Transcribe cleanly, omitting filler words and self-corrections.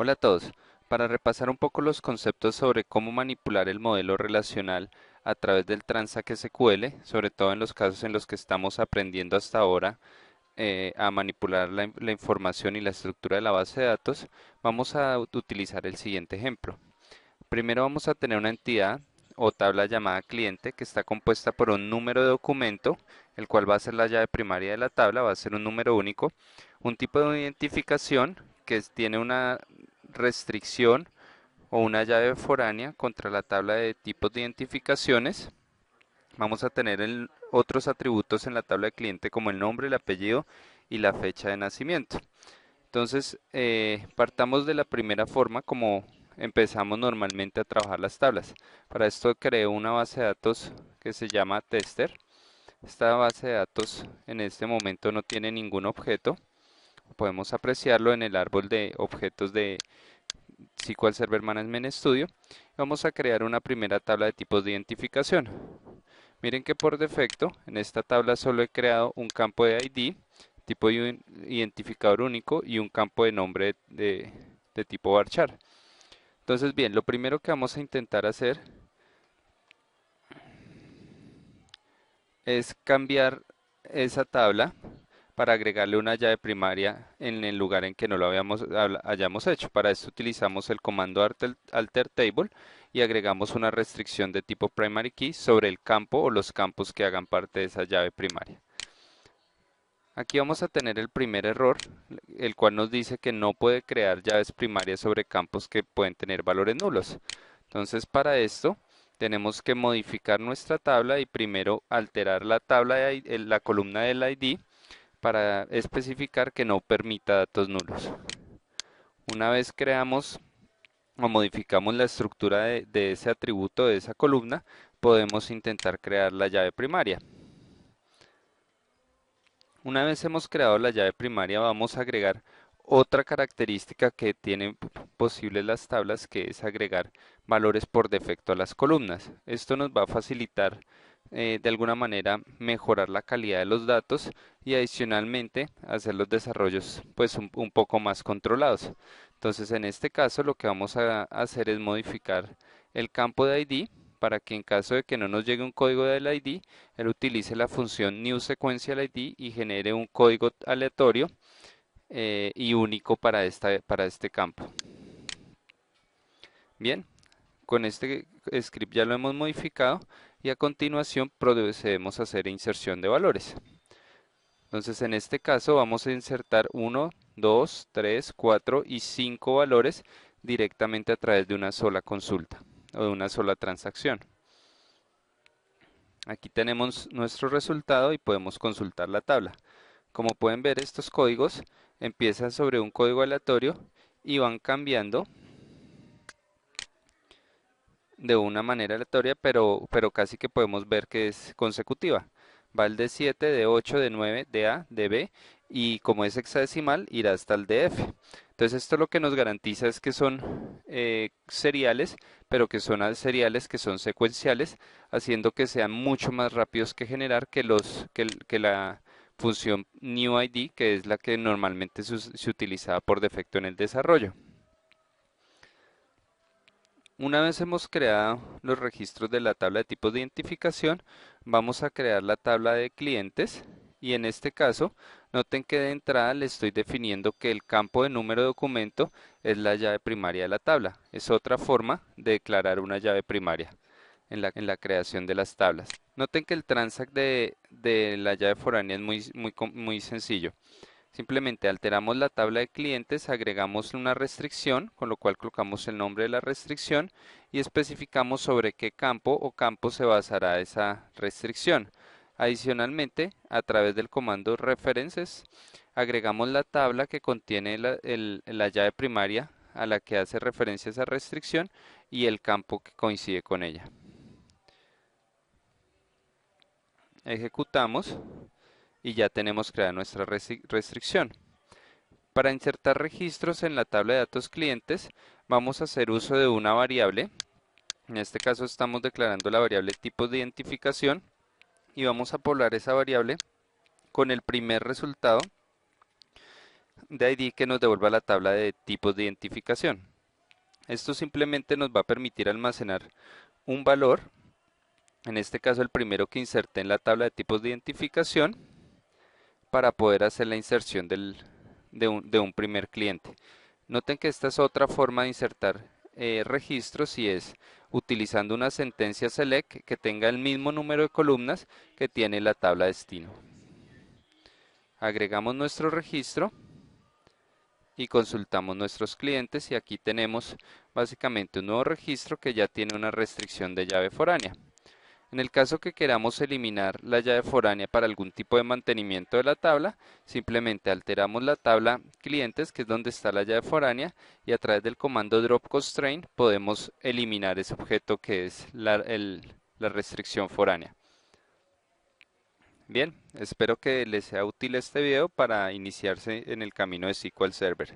Hola a todos. Para repasar un poco los conceptos sobre cómo manipular el modelo relacional a través del Transact SQL, sobre todo en los casos en los que estamos aprendiendo hasta ahora a manipular la información y la estructura de la base de datos, vamos a utilizar el siguiente ejemplo. Primero vamos a tener una entidad o tabla llamada cliente que está compuesta por un número de documento, el cual va a ser la llave primaria de la tabla, va a ser un número único, un tipo de identificación tiene una restricción o una llave foránea contra la tabla de tipos de identificaciones. Vamos a tener otros atributos en la tabla de cliente como el nombre, el apellido y la fecha de nacimiento. Entonces, partamos de la primera forma como empezamos normalmente a trabajar las tablas. Para esto creé una base de datos que se llama tester. Esta base de datos en este momento no tiene ningún objeto. Podemos apreciarlo en el árbol de objetos de SQL Server Management Studio. Vamos a crear una primera tabla de tipos de identificación. Miren que por defecto en esta tabla solo he creado un campo de ID, tipo de identificador único y un campo de nombre de tipo varchar. Entonces bien, lo primero que vamos a intentar hacer es cambiar esa tabla para agregarle una llave primaria en el lugar en que no lo hayamos hecho. Para esto utilizamos el comando alter table y agregamos una restricción de tipo primary key sobre el campo o los campos que hagan parte de esa llave primaria. Aquí vamos a tener el primer error, el cual nos dice que no puede crear llaves primarias sobre campos que pueden tener valores nulos. Entonces, para esto tenemos que modificar nuestra tabla y primero alterar la tabla la columna del ID para especificar que no permita datos nulos. Una vez creamos o modificamos la estructura de ese atributo, de esa columna, podemos intentar crear la llave primaria. Una vez hemos creado la llave primaria, vamos a agregar otra característica que tienen posibles las tablas, que es agregar valores por defecto a las columnas. Esto nos va a facilitar de alguna manera mejorar la calidad de los datos y adicionalmente hacer los desarrollos pues un poco más controlados. Entonces en este caso lo que vamos a hacer es modificar el campo de ID para que en caso de que no nos llegue un código del ID, él utilice la función newSequentialID y genere un código aleatorio y único para este campo. Bien, con este script ya lo hemos modificado y a continuación procedemos a hacer inserción de valores. Entonces en este caso vamos a insertar 1, 2, 3, 4 y 5 valores directamente a través de una sola consulta o de una sola transacción. Aquí tenemos nuestro resultado y podemos consultar la tabla. Como pueden ver, estos códigos empiezan sobre un código aleatorio y van cambiando de una manera aleatoria, pero casi que podemos ver que es consecutiva. Va el de 7, de 8, de 9, de A, de B y como es hexadecimal irá hasta el de F. Entonces esto lo que nos garantiza es que son seriales, pero que son seriales que son secuenciales, haciendo que sean mucho más rápidos que generar que la función newID, que es la que normalmente se utilizaba por defecto en el desarrollo. Una vez hemos creado los registros de la tabla de tipos de identificación, vamos a crear la tabla de clientes y en este caso, noten que de entrada le estoy definiendo que el campo de número de documento es la llave primaria de la tabla. Es otra forma de declarar una llave primaria en la creación de las tablas. Noten que el transact de la llave foránea es muy sencillo. Simplemente alteramos la tabla de clientes, agregamos una restricción, con lo cual colocamos el nombre de la restricción y especificamos sobre qué campo o campo se basará esa restricción. Adicionalmente, a través del comando references, agregamos la tabla que contiene la llave primaria a la que hace referencia esa restricción y el campo que coincide con ella. Ejecutamos y ya tenemos creada nuestra restricción. Para insertar registros en la tabla de datos clientes, vamos a hacer uso de una variable. En este caso estamos declarando la variable tipo de identificación y vamos a poblar esa variable con el primer resultado de ID que nos devuelva la tabla de tipos de identificación. Esto simplemente nos va a permitir almacenar un valor, en este caso el primero que inserté en la tabla de tipos de identificación, para poder hacer la inserción de un primer cliente. Noten que esta es otra forma de insertar registros y es utilizando una sentencia select que tenga el mismo número de columnas que tiene la tabla destino. Agregamos nuestro registro y consultamos nuestros clientes y aquí tenemos básicamente un nuevo registro que ya tiene una restricción de llave foránea. En el caso que queramos eliminar la llave foránea para algún tipo de mantenimiento de la tabla, simplemente alteramos la tabla clientes, que es donde está la llave foránea, y a través del comando drop constraint podemos eliminar ese objeto que es la restricción foránea. Bien, espero que les sea útil este video para iniciarse en el camino de SQL Server.